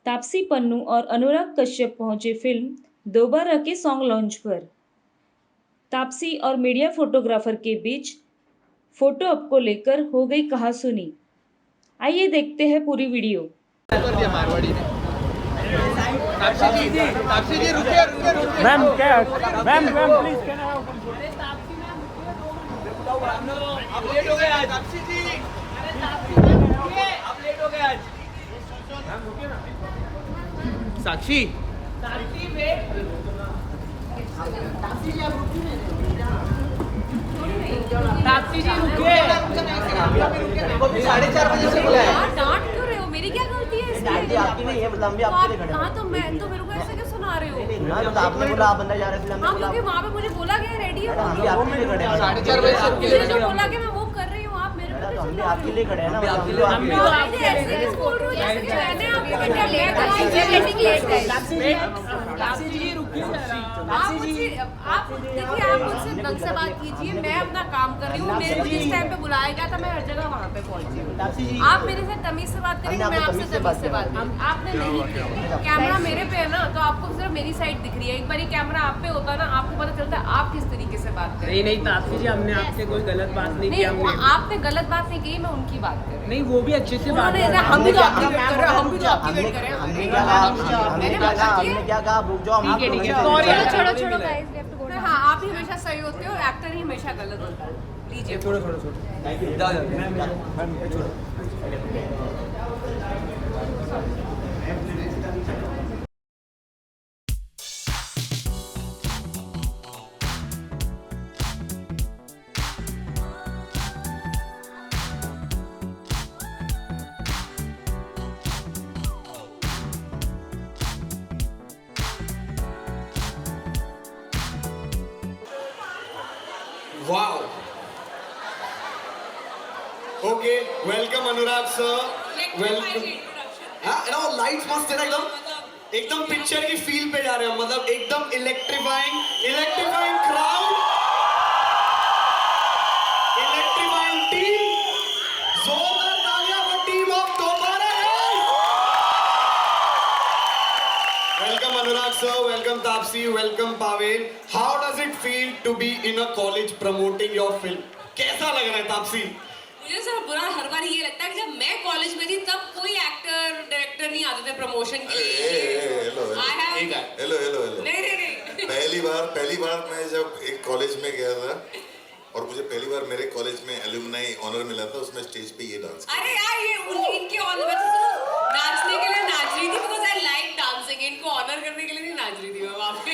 तापसी पन्नू और अनुराग कश्यप पहुंचे फिल्म दोबारा के सॉन्ग लॉन्च पर। तापसी और मीडिया फोटोग्राफर के बीच फोटो अप को लेकर हो गई कहासुनी। आइए देखते हैं पूरी वीडियो। कर दिया मारवाड़ी ने। तापसी जी रुकिए रुकिए रुकिए। मैम क्या मैम प्लीज कैन आई आप लेट हो गए आज। तापसी जी आप लेट हो गए आज। साक्षी तापसी जी रुकिए। 4:30 बजे से बुलाया। डांट क्यों रहे हो? मेरी क्या गलती है इसमें? डांटी आपकी नहीं है, मतलब हम भी आपके लिए खड़े हैं। हाँ तो मैं तो मेरे को ऐसे क्यों सुना रहे हो? ना तो आपने बोला आप अंदर जा रहे थे, हमने हाँ बोला क्योंकि वहाँ पे मुझे बोला गया रेडी हो। हम भी आपके लिए खड़े हैं। 4:30 बजे से मुझे जो बोला कि मैं वो कर रही हूँ, आप मेरे को तो हम भी क्यों आपके लिए खड़े हैं ना, आपके लिए- हम भी सुना रहे हो? ऐसे ऐसे बोल रहे हो जैसे कि मैंने आपको बेटा लिया था, मुझे वेटिंग लेट है। आप मुझसे ढंग से बात कीजिए। मैं अपना काम कर रही हूँ। मेरे को जिस टाइम पे बुलाया गया था मैं हर जगह वहाँ पे पहुँची हूँ। आप मेरे से तमीज से बात करेंगे, मैं आपसे तमीज से बात करूँ। आपने नहीं की। कैमरा मेरे पे है ना, तो आपको सिर्फ मेरी साइड दिख रही है। एक बार ये कैमरा आप पे होता ना, आपको पता चलता है आप किस तरीके से बात करें। नहीं तापसी जी, हमने आपसे कोई गलत बात नहीं की। नहीं, हमने आपने गलत बात नहीं की, मैं उनकी बात कर रही हूँ। नहीं, वो भी अच्छे से बात उन्होंने कर रहे हैं। हम भी तो आपकी वेट कर रहे हैं, हम भी तो आपकी वेट कर रहे हैं। हमने क्या कहा, हमने क्या कहा, रुक जाओ, हम ठीक है, ठीक है। आपको Sorry, नहीं- छोड़ो छोड़ो guys, we have to go. हाँ, आप ही हमेशा सही होते हो, एक्टर ही हमेशा गलत होता है। लीजिए छोड़ो छोड़ो छोड़ो। Wow. Okay, welcome Anurag sir. Welcome. हाँ, ना वो lights मस्त है ना एकदम पिक्चर की फील पे जा रहे हो, मतलब एकदम इलेक्ट्रीफाइंग क्राउड, इलेक्ट्रीफाइंग टीम, जोरदार तालियां for टीम ऑफ दोबारा है। Welcome Anurag sir, welcome Taapsee, welcome Pavel. How does it feel to be in a college promoting your film? कैसा लग रहा है तापसी? मुझे सर बुरा हर बार ये लगता है कि जब मैं कॉलेज में थी तब कोई एक्टर डायरेक्टर नहीं आते थे प्रमोशन के लिए। हेलो नहीं नहीं नहीं। पहली बार मैं जब एक कॉलेज में गया था और मुझे पहली बार मेरे कॉलेज में एलुमनाई ऑनर मिला था, उसमें स्टेज पे ये डांस अरे यार ये इनके ऑनर नाचने के लिए नाच रही थी, बिकॉज़ आई लाइक डांसिंग। इनको ऑनर करने के लिए नहीं नाच रही थी मैं वहाँ पे।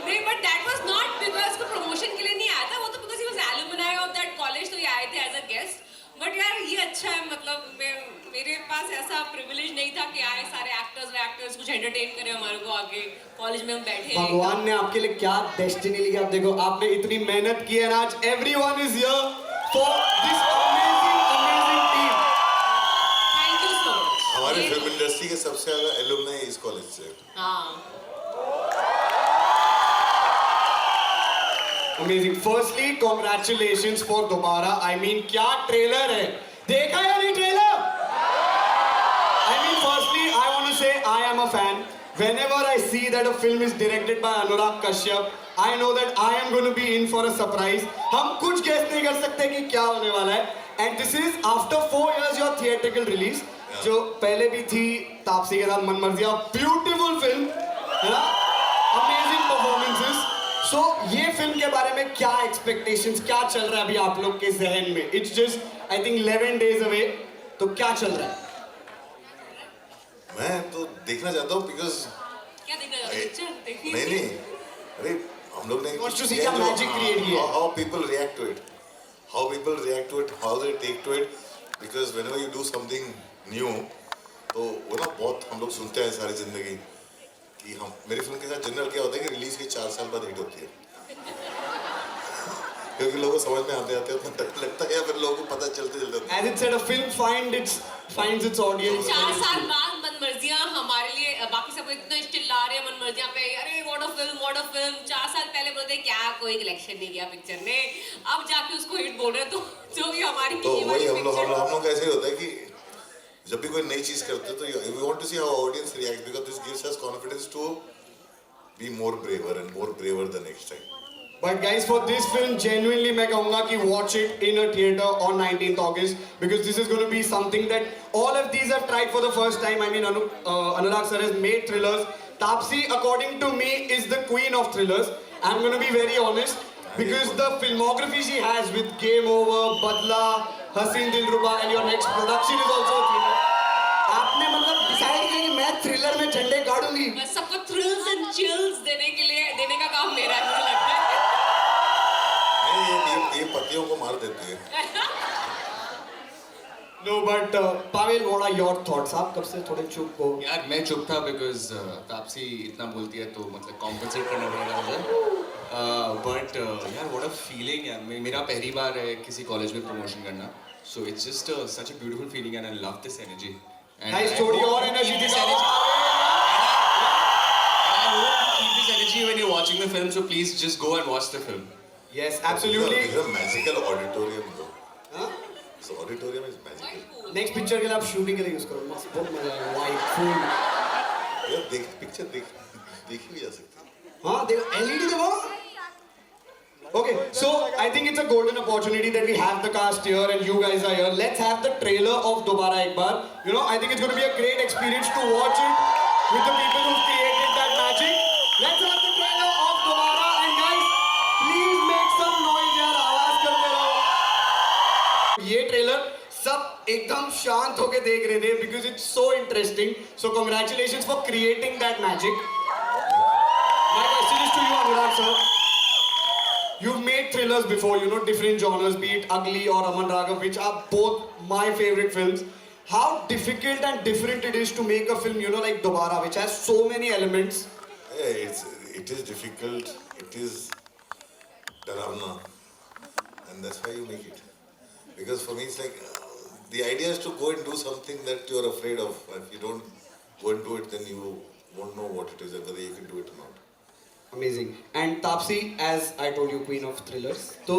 नहीं, but that was not because को प्रमोशन के लिए नहीं आया था, वो तो because he was alumni of that college, तो ये आए थे एज अ गेस्ट। बट यार ये अच्छा है, मतलब मेरे पास ऐसा प्रिविलेज नहीं था कि आए सारे एक्टर्स कुछ एंटरटेन करें हमारे को आगे कॉलेज में हम बैठे हैं। भगवान ने आपके लिए क्या डेस्टिनी लिखी, आप देखो आपने इतनी मेहनत की है ना, आज everyone is here for this amazing team. Thank you so much. हमारी फिल्म इंडस्ट्री के सबसे ज्यादा एलुमनाई इस कॉलेज से। हाँ अमेजिंग। फर्स्टली कांग्रेचुलेशंस फॉर दोबारा। आई मीन क्या ट्रेलर है, देखा या नहीं trailer? I mean firstly I want to say I am a fan. Whenever I see that a film is directed by Anurag Kashyap, I know that I am going to be in for a surprise. हम कुछ guess नहीं कर सकते कि क्या होने वाला है. And this is after 4 years your theatrical release, जो पहले भी थी तापसी के साथ मनमर्जियाँ, beautiful film, है ना? Amazing performances. So ये फिल्म के बारे में क्या expectations, क्या चल रहा है अभी आप लोग के जहन में? It's just I think 11 days away. तो क्या चल रहा है? मैं तो देखना चाहता हूँ बिकॉज क्या देखना चाहते हो? देखिए। नहीं अरे हम लोग ने Wants to see क्या magic create किया है। how people react to it, how they take to it, because whenever you do something new, तो वो ना बहुत हम लोग सुनते हैं सारी जिंदगी कि हम मेरी फिल्म के साथ जनरल क्या होता है कि रिलीज के 4 साल बाद हिट होती है क्योंकि लोगों को समझ में आते उतना टाइम लगता है या फिर लोगों को पता चलते As it said, a film finds its audience. 4 साल बाद मनमर्जियाँ हमारे लिए, बाकी सब इतना चिल्ला रहे हैं मनमर्जियाँ पे, अरे व्हाट अ फिल्म। 4 साल पहले बोलते हैं क्या कोई कलेक्शन नहीं किया पिक्चर ने, अब जाके उसको हिट बोल रहे हैं, तो जो भी हमारी तो वही हम लोग ऐसे ही होता है कि जब भी कोई नई चीज करते हो तो we want to see how audience reacts because this gives us confidence to be more braver and more braver the next time. But guys, for this film, genuinely मैं कहूँगा कि watch it in a theater on 19th August because this is going to be something that all of these have tried for the first time. I mean, Anurag sir has made thrillers. Taapsee, according to me, is the queen of thrillers. I'm going to be very honest because the filmography she has with Game Over, Badla, Haseen Dilruba, and your next production is also a thriller. आपने मतलब decide किया कि मैं thriller में झंडे गाड़ूंगी. बस सबको thrills and chills देने का काम मेरा है, मुझे लगता है. नहीं, ये पतियों को मार देती है. No, but Pavel, what are your thoughts? आप कब से थोड़े चुप हो? यार मैं चुप था बिकॉज तापसी इतना बोलती है तो मतलब कॉम्पनसेट करना पड़ेगा मुझे. बट यार व्हाट अ फीलिंग है. मेरा पहली बार है किसी कॉलेज में प्रमोशन करना. So it's just such a beautiful feeling and I love this energy. Guys, थोड़ी और एनर्जी दिखाओ. I hope you keep this energy when you're watching the film. So please just go and watch the film. Yes, absolutely. It's a magical auditorium though. हाँ? This auditorium is magical. Next picture के लिए आप shooting के लिए use करो. बहुत मजा आएगा. White full. यार देख पिक्चर देखी भी जा सकती है. हाँ देखो LED देखो. Okay, so I think it's a golden opportunity that we have the cast here and you guys are here. Let's have the trailer of Dobara Ek Baar. You know, I think it's going to be a great experience to watch it with the people who created that magic. Let's have the trailer of Dobara and guys, please make some noise यार. आवाज करते रहो. ये trailer सब एकदम शांत होके देख रहे थे because it's so interesting. So congratulations for creating that magic. My question is to you, Anurag sir. You've made thrillers before, you know, different genres, be it Ugly or Aman Raghav, which are both my favorite films. How difficult and different it is to make a film, you know, like Dobara, which has so many elements. Yeah, it is difficult. It is डरावना, and that's why you make it. Because for me, it's like the idea is to go and do something that you are afraid of. If you don't go and do it, then you won't know what it is and whether you can do it or not. Amazing. And Taapsee, as I told you, queen of thrillers. तो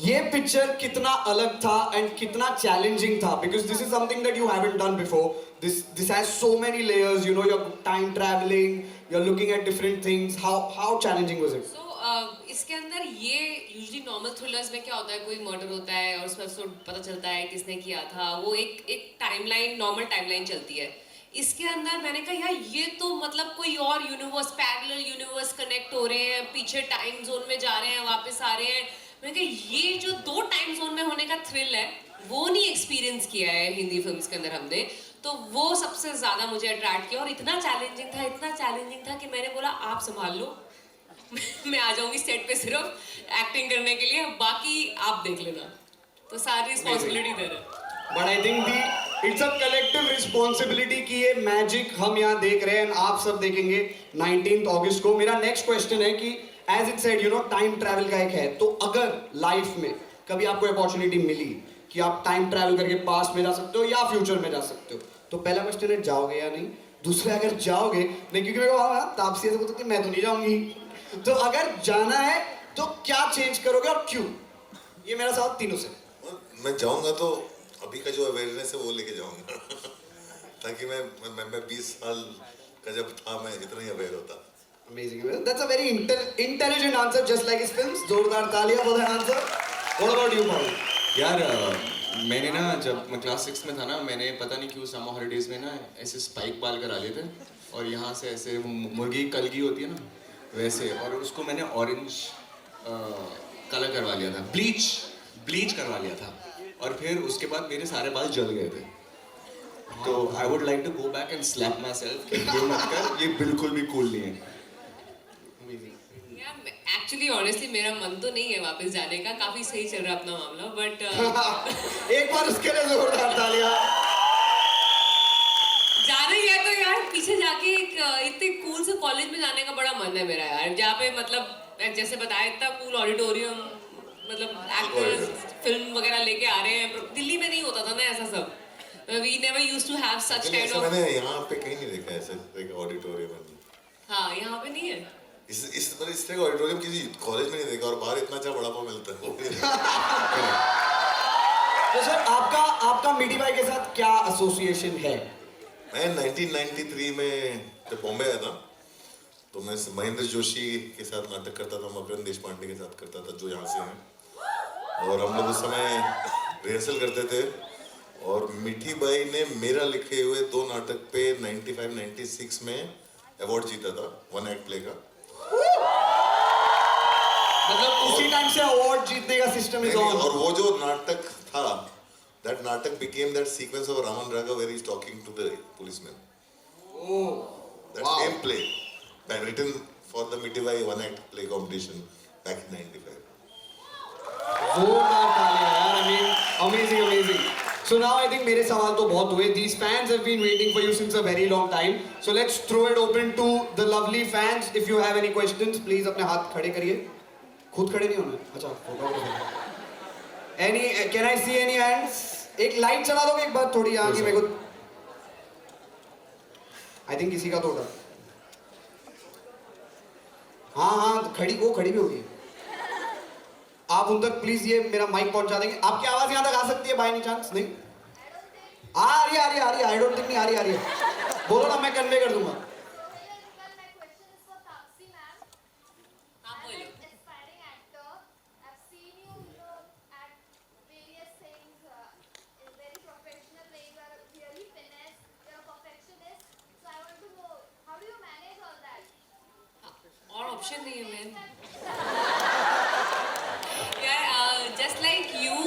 ये picture कितना अलग था and कितना challenging था because this is something that you haven't done before. This has so many layers. You know, you're time traveling, you're looking at different things. How challenging was it? So इसके अंदर ये usually normal thrillers में क्या होता है, कोई murder होता है और उसमें उसको पता चलता है किसने किया था. वो एक टाइमलाइन, नॉर्मल टाइमलाइन चलती है. इसके अंदर मैंने कहा यार ये तो मतलब कोई और यूनिवर्स, पैरेलल यूनिवर्स कनेक्ट हो रहे हैं, पीछे टाइम जोन में जा रहे हैं, वापस आ रहे हैं. मैंने कहा ये जो 2 टाइम जोन में होने का थ्रिल है वो नहीं एक्सपीरियंस किया है हिंदी फिल्म्स के अंदर हमने. तो वो सबसे ज़्यादा मुझे अट्रैक्ट किया और इतना चैलेंजिंग था कि मैंने बोला आप संभाल लो. मैं आ जाऊँगी सेट पे सिर्फ एक्टिंग करने के लिए, बाकी आप देख लेना. तो सारी रिस्पॉन्सिबिलिटी दे रहे. But I think it's a collective responsibility कि ये मैजिक हम यहाँ देख रहे हैं आप सब देखेंगे 19th अगस्त को. मेरा नेक्स्ट क्वेश्चन है कि as it said, you know, time travel का एक है. तो अगर लाइफ में कभी आपको अपॉर्चुनिटी मिली कि आप टाइम ट्रैवल करके पास्ट में जा सकते हो या फ्यूचर में जा सकते हो, तो पहला क्वेश्चन है जाओगे या नहीं. दूसरा, अगर जाओगे नहीं, क्योंकि मेरे को तापसी से बोलते मैं तो नहीं जाऊंगी. तो अगर जाना है तो क्या चेंज करोगे और क्यों? ये मेरा सवाल तीनों से. मैं जाऊंगा तो अभी का जो अवेयरनेस है वो लेके जाऊंगा ताकि मैं 20 साल का जब था मैं इतना ही अवेयर होता. Amazing. That's a very intelligent answer, just like his films. जोरदार तालियां for that answer. What about you, Paul? यार मैंने ना जब मैं क्लास 6 में था ना, मैंने पता नहीं क्यों समर हॉलीडेज में ना ऐसे स्पाइक बाल करा लिए थे और यहाँ से ऐसे मुर्गी कलगी होती है ना वैसे, और उसको मैंने ऑरेंज कलर करवा लिया था, ब्लीच करवा लिया था. और फिर उसके बाद मेरे सारे बाल जल गए थे. तो I would like to go back and slap myself कि ये मत कर, ये बिल्कुल भी कूल नहीं है. एक्चुअली ऑनेस्टली मेरा मन तो नहीं है वापस जाने का, काफी सही चल रहा है अपना मामला. बट एक बार उसके लिए जोरदार तालियां. जाना ही है तो यार पीछे जाके एक इतने कूल से कॉलेज में जाने का बड़ा मन है मेरा यार, जहाँ पे मतलब जैसे बताया इतना कूल ऑडिटोरियम, मतलब एक्टर्स फिल्म वगैरह लेके आ रहे हैं. दिल्ली में नहीं होता था ना ऐसा सब. We never used to have such kind of. मैंने यहाँ पे कहीं नहीं देखा ऐसे एक ऑडिटोरियम. हाँ यहाँ पे नहीं है. इस तरह का ऑडिटोरियम किसी कॉलेज में नहीं देखा और बाहर इतना अच्छा बड़ा पाव मिलता है. तो सर आपका मीठी बाई के साथ क्या एसोसिएशन है? मैं 1993 में जब बॉम्बे आया था तो मैं महेंद्र जोशी के साथ नाटक करता था, मकरंद देशपांडे के साथ करता था जो यहाँ से हैं, और हम लोग उस समय रिहर्सल करते थे और मीठी बाई ने मेरा लिखे हुए 2 नाटक पे 95-96 में अवार्ड जीता था, 1 एक्ट प्ले का। मतलब उसी टाइम से अवार्ड जीतने का सिस्टम इज ऑन। और वो जो नाटक था, that natak became that sequence of Raman Raga where he's talking to the policeman. Oh, that wow. same play, written for the Mitivai 1 act play competition back in 95. जोरदार तालियां यार, I mean, amazing, amazing. So now I think मेरे सवाल तो बहुत हुए. These fans have been waiting for you since a very long time. So let's throw it open to the lovely fans. If you have any questions, please अपने हाथ खड़े करिए. खुद खड़े नहीं होना. अच्छा, photo. Any? Can I see any hands? एक लाइट चला दोगे एक बार थोड़ी आगे मेरे को. I think किसी का तो होगा. हाँ खड़ी भी होगी. आप उन तक प्लीज ये मेरा माइक पहुंचा देंगे. आपकी आवाज यहाँ तक आ सकती है बाय एनी चांस? नहीं आ रही है. आई डोंट थिंक नहीं आ रही है. बोलो ना, मैं कन्वे कर दूंगा. और ऑप्शन नहीं है ma'am. Just like you,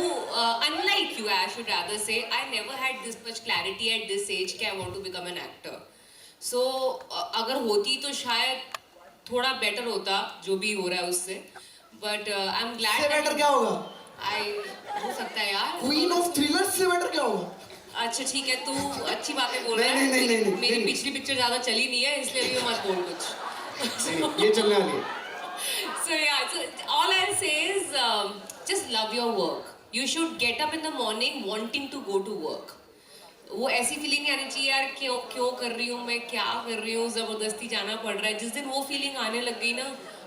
unlike you, I should rather say, I never had this much clarity at this age कि I want to become an actor. So अगर होती तो शायद थोड़ा better होता जो भी हो रहा है उससे. But I'm glad. से better क्या होगा? हो सकता है यार. Queen of Thrillers से better क्या होगा? अच्छा ठीक है, तू अच्छी बातें बोल रहा है. नहीं. मेरी पिछली पिक्चर ज़्यादा चली नहीं है, इसलिए भी मत बोल कुछ. ये चलने वाली है. So yeah, so all I'll say is just love your work. You should get up in the morning wanting to go to work. वो ऐसी फीलिंग नहीं आनी चाहिए यार क्यों कर रही हूँ मैं, क्या कर रही हूँ, ज़बरदस्ती जाना पड़ रहा है. जिस दिन वो फीलिंग आने लग गई ना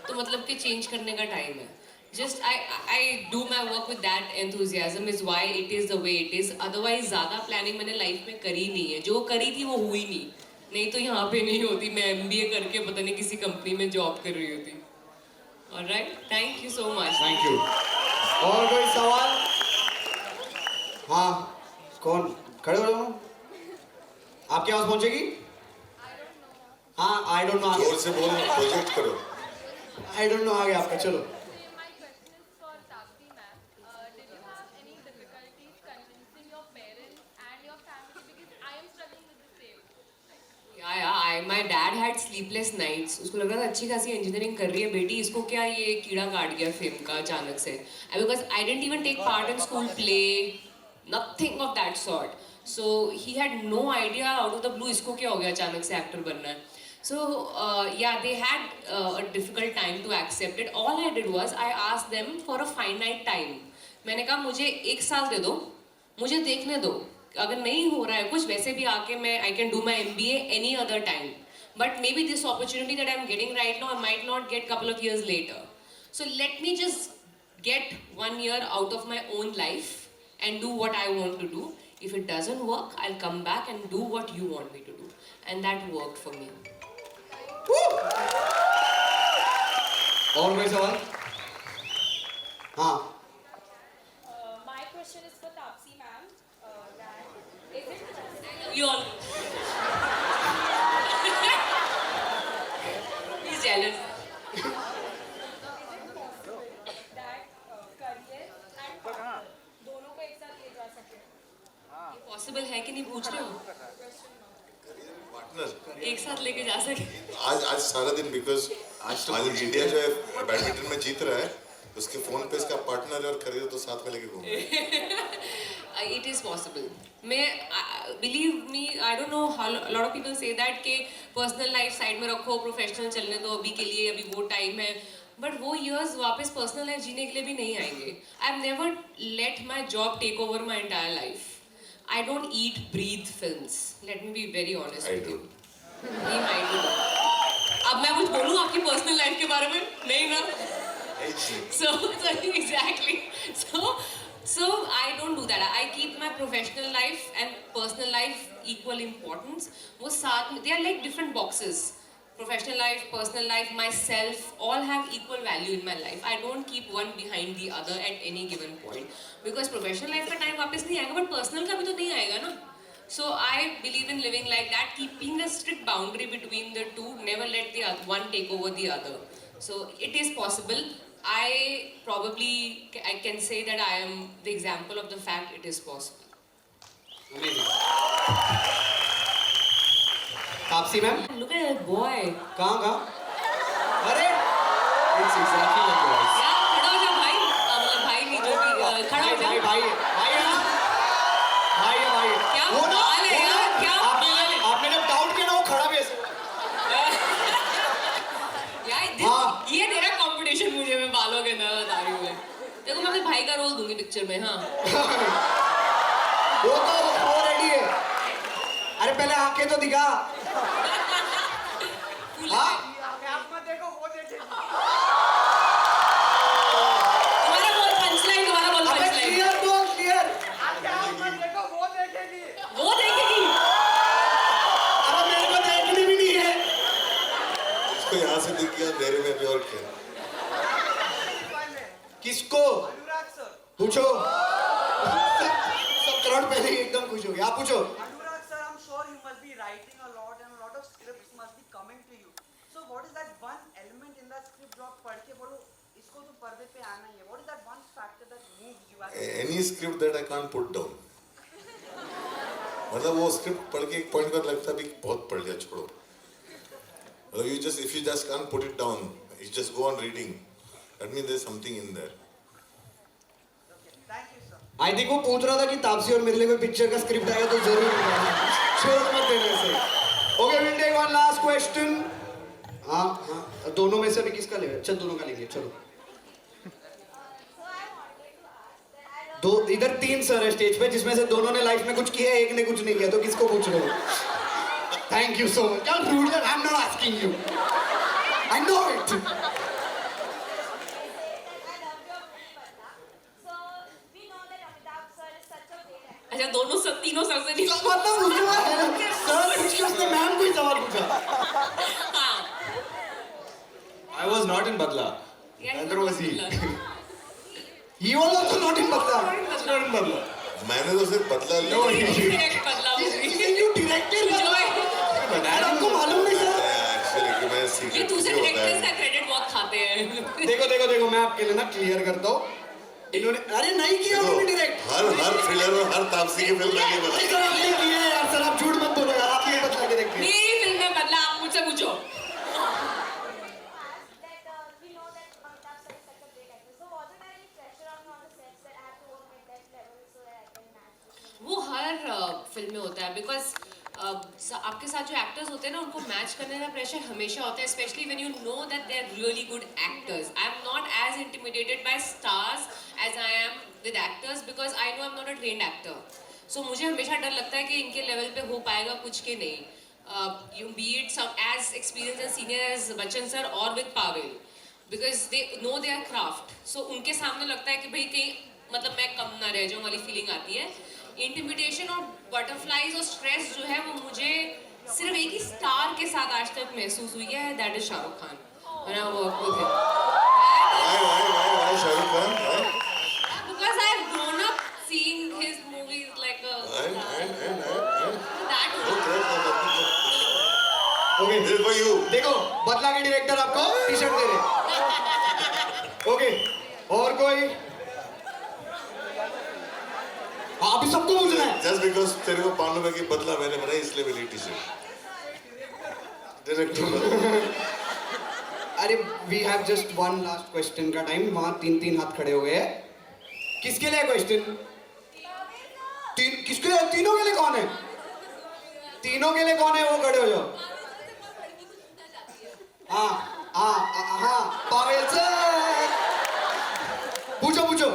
तो मतलब कि चेंज करने का टाइम है. Just I do my work with that enthusiasm is why it is the way it is. Otherwise ज़्यादा प्लानिंग मैंने लाइफ में करी नहीं है. जो करी थी वो हुई नहीं तो यहाँ पे नहीं होती. मैं MBA करके पता नहीं किसी कंपनी में जॉब कर रही होती. Alright, thank you so much. Thank you. और कोई सवाल? हाँ, कौन? खड़े हो जाओ. आपकी आवाज पहुंचेगी? हाँ, I don't know. जोर से बोल, प्रोजेक्ट करो. I don't know आगे आपका. चलो. My question is for Tapsi ma'am. Did you have any difficulties convincing your parents and your family, because I am struggling with the same. My dad had sleepless nights. उसको लग रहा था अच्छी खासी engineering कर रही है बेटी, इसको क्या ये कीड़ा काट गया फेम का अचानक से. Because I didn't even take part in school play, nothing of that sort. So he had no idea out of the blue इसको क्या हो गया अचानक से एक्टर बनना है. So yeah, they had a difficult time to accept it. All I did was I asked them for a finite time. मैंने कहा मुझे 1 साल दे दो, मुझे देखने दो. अगर नहीं हो रहा है कुछ, वैसे भी आके मैं I can do my MBA any other time. But maybe this opportunity that I'm getting right now, I might not get couple of years later. So let me just get 1 year out of my own life and do what I want to do. If it doesn't work, I'll come back and do what you want me to do. And that worked for me. और कोई सवाल? हाँ. My question is for Tapsi ma'am. That is it possible? You all. He's jealous. Is it possible that career and partner दोनों को एक साथ ले जा सके? ये पॉसिबल है कि नहीं पूछ रहे हो? पार्टनर एक साथ लेके जा सके. आज सारा दिन, बिकॉज आज इंडिया जो है बैडमिंटन में जीत रहा है, उसके फोन पे इसका पार्टनर और करियर तो साथ में लेके घूम रहे हैं. It is possible. मैं believe me, I don't know how a lot of people say that कि personal life side में रखो, professional चलने दो अभी के लिए, अभी वो time है. But वो years वापस personal life जीने के लिए भी नहीं आएंगे. I've never let my job take over my entire life. I don't eat, breathe films. Let me be very honest with you. He might do that. अब मैं कुछ बोलूँ आपकी personal life के बारे में? नहीं ना? So exactly. So I don't do that. I keep my professional life and personal life equal importance. वो साथ में, they are like different boxes. Professional life, personal life, myself, all have equal value in my life. I don't keep one behind the other at any given point. Because professional life का time वापस नहीं आएगा, but personal का भी तो नहीं आएगा ना. So I believe in living like that, keeping a strict boundary between the two. Never let the one take over the other. So it is possible. I can say that I am the example of the fact it is possible. Amazing. Taapsee ma'am, Look at that boy. कहाँ? अरे, It's exactly like yours. यार खड़ा हो जा भाई. मतलब भाई नहीं जो भी खड़ा हो जा. भाई है ना? क्या वो ना, बाल है यार, क्या बाल है. आपने जब डाउट किया ना, वो खड़ा भी ऐसे. यार हाँ. ये तेरा कंपटीशन मुझे मैं बालों के अंदर बता रही हूँ मैं. देखो मैं अपने भाई का रोल दूंगी पिक्चर में. हाँ वो रेडी है. अरे पहले आंखें तो दिखा. हाँ. तुम्हारा बोल पंचलाइन. अबे क्लियर बोल, क्लियर. वो देखेगी. अरे मेरे को देखनी भी नहीं है. इसको यहाँ से दिख गया मेरे में भी और क्या. किसको? पूछो. सब करोड़ पहले ही एकदम खुश हो गया. आप पूछो. Anurag sir, I'm sure you must be writing a lot and a lot of scripts must be coming to you. So what is that one element in that script जो आप पढ़ के बोलो इसको तो पर्दे पे आना ही है? What is that one factor that moves you? Any script that I can't put down. मतलब वो स्क्रिप्ट पढ़ के एक पॉइंट पर लगता भी बहुत पढ़ लिया, छोड़ो. If you just can't put it down, you just go on reading. That means there's something in there. Thank you sir. I think वो पूछ रहा था कि तापसी और मेरे लिए कोई पिक्चर का स्क्रिप्ट आएगा तो जरूर छोड़ मत देना से. Okay, will take one last question. हाँ, दोनों में से भी किसका लेंगे? चल दोनों का लेंगे. चलो. दो इधर 3 सर है स्टेज पे, जिसमें से दोनों ने लाइफ में कुछ किया, एक ने कुछ नहीं किया, तो किसको पूछ रहे हो? Thank you so much. Don't rude, I'm not asking you. I know it. अच्छा दोनों सब तीनों सर से नहीं. मतलब सर पूछ के उसने मैम को ही सवाल पूछा. हाँ. I was not in Badla. Neither was he. He was also not in Badla. Not in Badla. मैंने तो सिर्फ बदला लिया. Direct बदला मूवी. You directed. आपको मालूम नहीं सर? Actually कि मैं ये सीक्रेट दूसरे होता डायरेक्टर्स का है. क्रेडिट बहुत खाते हैं. देखो मैं आपके लिए ना क्लियर करता हूँ. इन्होंने अरे नहीं किया उन्होंने डायरेक्ट. हर थ्रिलर और हर तापसी की फिल्म मैंने बनाई. सर आपने किया है यार. सर आप झूठ मत बोलो यार. आपने बदला डायरेक्ट किया. मेरी फिल्म में बदला. आप मुझसे पूछो. वो हर फिल्म में होता है बिकॉज आपके साथ जो एक्टर्स होते हैं ना उनको मैच करने का प्रेशर हमेशा होता है, specially when you know that they are really good actors. I am not as intimidated by stars as I am with actors because I know I am not a trained actor. So मुझे हमेशा डर लगता है कि इनके level पे हो पाएगा कुछ के नहीं. You be it some as experience and senior as Bachchan sir और with Pavail because they know their craft. So उनके सामने लगता है कि भाई कहीं मतलब मैं कम ना रह जाऊँ वाली फीलिंग आती है. इंटिमिडेशन और बटरफ्लाइज और स्ट्रेस जो है वो मुझे सिर्फ एक ही स्टार के साथ आज तक महसूस हुई है. That is Shahrukh Khan. When I work with him. Why Shahrukh Khan? Because I've grown up seeing his movies like a that. Okay This is for you. देखो बदला के डायरेक्टर आपको टी शर्ट दे रहे. ओके और कोई? अभी सबको पूछना है. Just because तेरे को मालूम है कि बदला मैंने बनाई इसलिए मेरी टी शर्ट. डायरेक्टर. अरे we have just one last question का टाइम. वहाँ 3 हाथ खड़े हुए हैं. किसके लिए क्वेश्चन? किसके लिए? तीनों के लिए कौन है? तीनों के लिए कौन है? वो खड़े हो जाओ. हाँ पावेल सर. पूछो.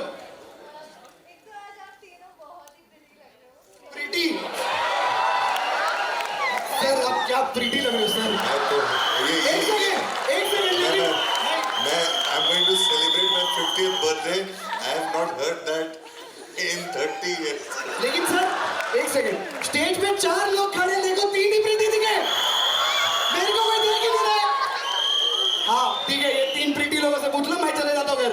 प्रीटी. सर आप क्या प्रीटी लग रहे हो सर? एक सेकंड. मैं I'm going to celebrate my 50th birthday. I have not heard that second, stage पे 4 लोग खड़े, देखो 3 ही प्रीति दिखे, मेरे को कोई देख ही नहीं रहा है। हाँ ठीक है, ये 3 प्रीति लोगों से पूछ लो, मैं चले जाता हूँ घर।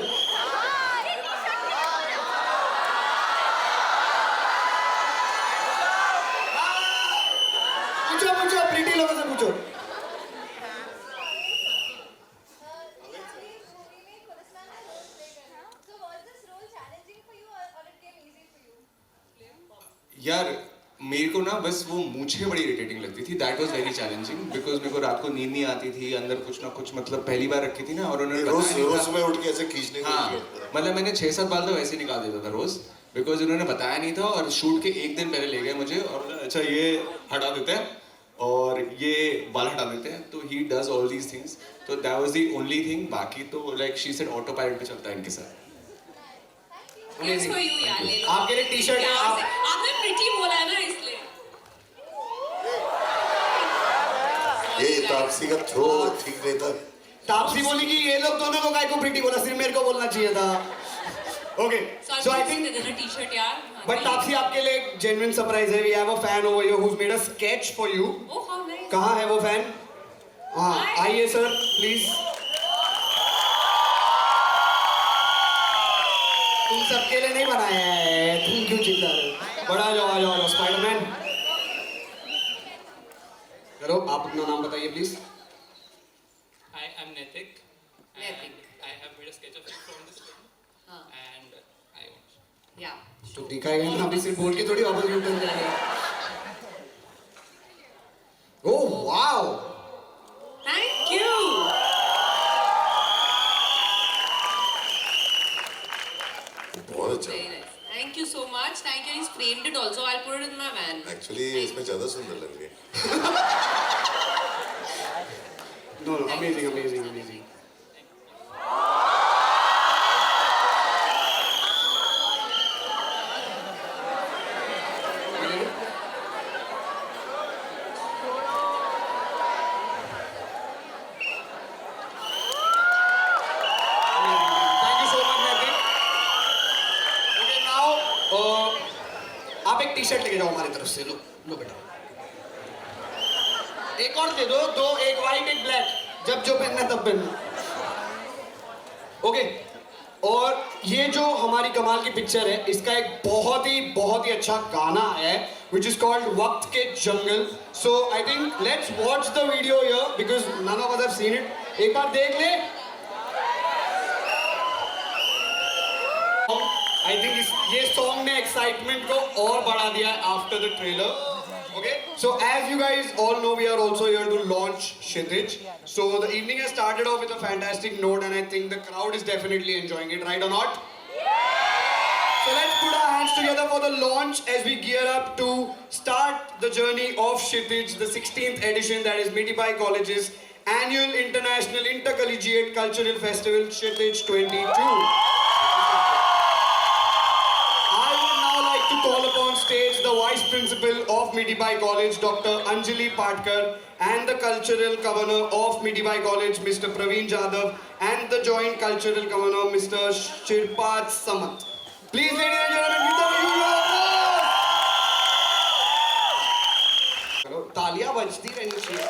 पूछो पूछो, प्रीति लोगों से पूछो। यार मेरे को ना बस वो मूछें बड़ी इरिटेटिंग लगती थी, that was very challenging because मेरे को रात को नींद नहीं आती थी, अंदर कुछ ना कुछ मतलब पहली बार रखी थी ना, और उन्होंने रोज सुबह उठ के ऐसे खींचने को हाँ मतलब मैंने 6-7 बाल तो वैसे निकाल देता था रोज, बिकॉज उन्होंने बताया नहीं था और शूट के एक दिन पहले ले गए मुझे और अच्छा ये हटा देते हैं और ये बाल हटा देते हैं, तो he does all these things, तो that was the only thing, बाकी तो like she said autopilot पे चलता है इनके साथ। It's for you यार, ले लो। आपके लिए टी-शर्ट है, प्यार से। आपने pretty बोला है ना इसलिए। ये तापसी का थ्रो ठीक नहीं था। तापसी बोली कि ये लोग दोनों को काय को प्रीति बोला, सिर्फ मेरे को बोलना चाहिए था। Okay, so I think T shirt यार। बट तापसी आपके लिए एक जेन्युइन सरप्राइज है। We have a fan over here who made a sketch for you. Oh how nice. कहाँ है वो फैन? हाँ आइए सर प्लीज। तुम सबके लिए नहीं बनाया है, तुम क्यों चिल्ला रहे हो? बड़ा आ जाओ स्पाइडरमैन। करो, आप अपना नाम बताइए please. I am Netik. Netik. I have made a sketch of you from this film. And I want. Yeah. तो दिखाएगा ना, अभी सिर्फ बोल के थोड़ी वापस रिटर्न जाएगा। Oh wow, Thank you. बहुत अच्छा। Very nice. Thank you so much. Thank you. He's framed it also. I'll put it in my van. Actually इसमें ज्यादा सुंदर लग रही है। No amazing amazing amazing. आप एक टी शर्ट लेके जाओ हमारी तरफ से। लो लो बेटा, एक और दे दो, एक व्हाइट एक ब्लैक, जब जो पहनना तब पहनना। ओके, और ये जो हमारी कमाल की पिक्चर है, इसका एक बहुत ही अच्छा गाना है which is called वक्त के जंगल। So I think let's watch the video here because none of us have seen it. एक बार देख ले। I think ये सॉन्ग ने एक्साइटमेंट को और बढ़ा दिया after the trailer. Okay, so as you guys all know, we are also here to launch Kshitij. So the evening has started off with a fantastic note, and I think the crowd is definitely enjoying it, right or not? So let's put our hands together for the launch as we gear up to start the journey of Kshitij, the 16th edition, that is Miti Bai College's annual International Intercollegiate Cultural Festival, Kshitij 22. Call upon stage the Vice Principal of Miti Bai College, Dr. Anjali Patkar, and the Cultural Governor of Miti Bai College, Mr. Praveen Jadhav, and the Joint Cultural Governor, Mr. Shirpad Samat. Please, ladies and gentlemen, give them a huge applause. तालियां बजती रहनी चाहिए।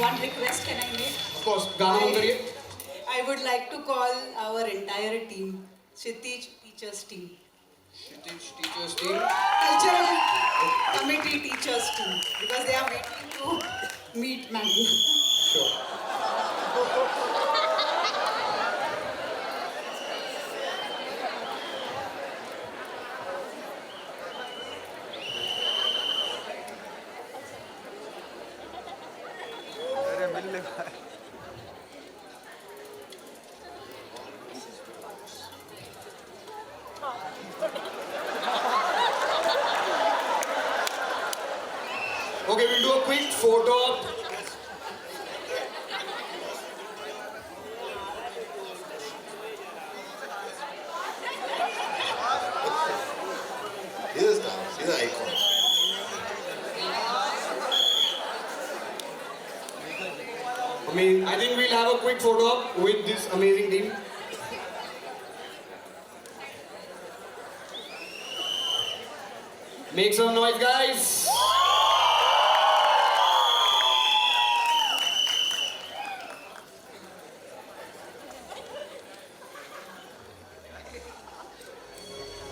One request can I make? Of course, गाना बंद करिए। I would like to call our entire team, Kshitij Teachers Team. Kshitij Teachers Team. Cultural Committee Teachers Team. Because they are waiting to meet Maggie. Sure. Okay, we'll do a quick photo op. He's an icon. I think we'll have a quick photo op with this amazing team. Make some noise, guys.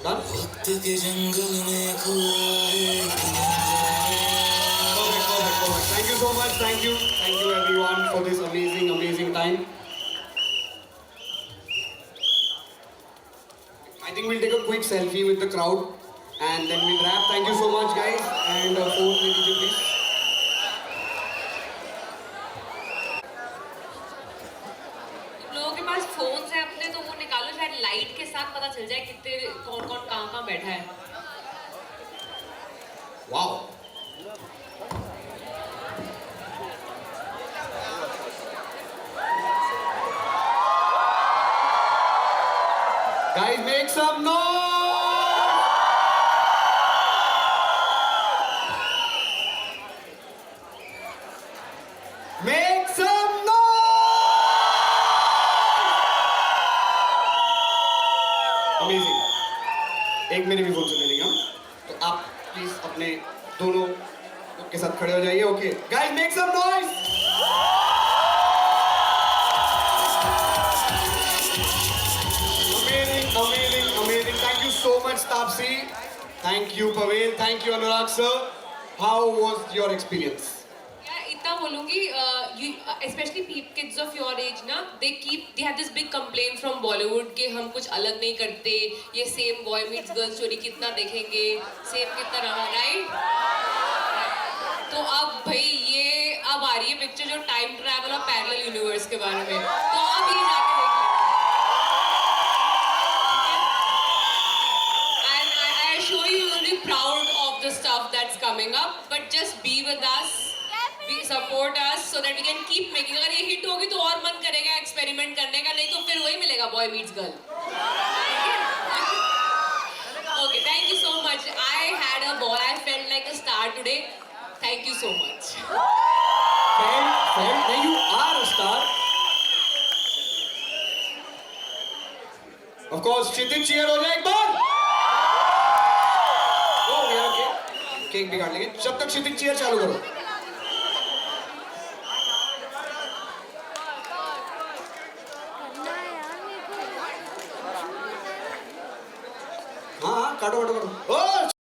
Done? Perfect. Thank you so much. Thank you everyone for this amazing time. I think we'll take a quick selfie with the crowd and then we'll wrap. Thank you so much, guys. And phone ले लीजिए please. लोगों के पास phones हैं अपने, तो वो निकालो, शायद लाइट के साथ पता चल जाए कितने कौन कौन कहाँ बैठा है. Wow. Guys, make some noise! Make some noise! Amazing. एक मेरे भी फोन से ले लेंगे हम. तो आप प्लीज अपने दोनों के साथ खड़े हो जाइए. Okay. Guys, make some noise! Amazing. Thank you so much, Tapsi. Thank you, Pavel. Thank you, Anurag sir. How was your experience? Yeah, इतना बोलूँगी, especially kids of your age ना, they have this big complaint from Bollywood कि हम कुछ अलग नहीं करते, ये same boy meets girl story कितना देखेंगे, same कितना रहा, right? तो अब भाई ये अब आ रही है पिक्चर जो टाइम ट्रैवल और पैरेलल यूनिवर्स के बारे में, तो अब ये जाके देख लेना. Proud of the stuff that's coming up, but just be with us, support us so that we can keep making. अगर ये hit होगी तो और मन करेगा experiment करने का, नहीं तो फिर वही मिलेगा boy meets girl. Okay, thank you so much. I had a ball. I felt like a star today. Thank you so much. Felt, you are a star. Of course, Kshitij cheer हो जाए एक बार. Cake भी काट लेंगे. जब तक क्षितिज chair चालू करो. हाँ काटो.